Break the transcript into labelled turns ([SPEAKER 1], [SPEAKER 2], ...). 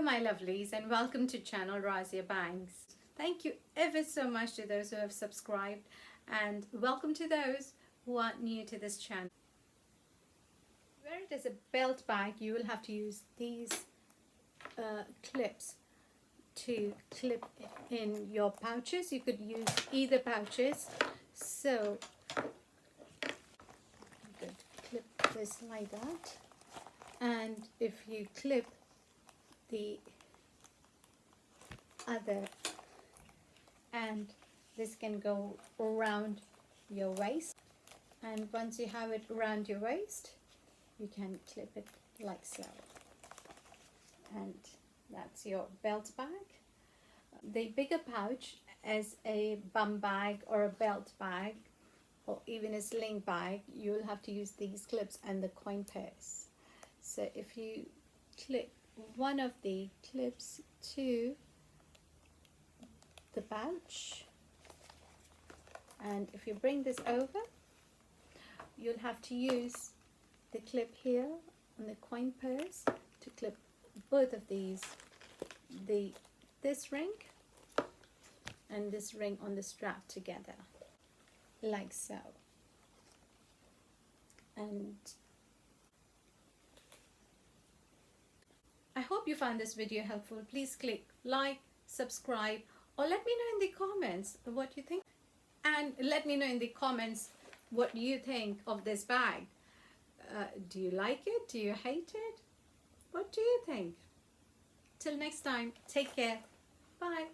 [SPEAKER 1] Hello my lovelies and welcome to channel Raazia Bangs. Thank you ever so much to those who have subscribed and welcome to those who are new to this channel. Where it is a belt bag, you will have to use these clips to clip in your pouches. You could use either pouches. So you could clip this like that, and if you clip the other and this can go around your waist, and once you have it around your waist you can clip it like so, and that's your belt bag. The bigger pouch as a bum bag or a belt bag or even a sling bag, you'll have to use these clips and the coin purse. So if you clip one of the clips to the pouch, and if you bring this over, you'll have to use the clip here on the coin purse to clip both of these, this ring and this ring on the strap together like so. And I hope you found this video helpful. Please click like, subscribe, or let me know in the comments what you think, and let me know in the comments what you think of this bag. Do you like it? Do you hate it? What do you think? Till next time, take care. Bye.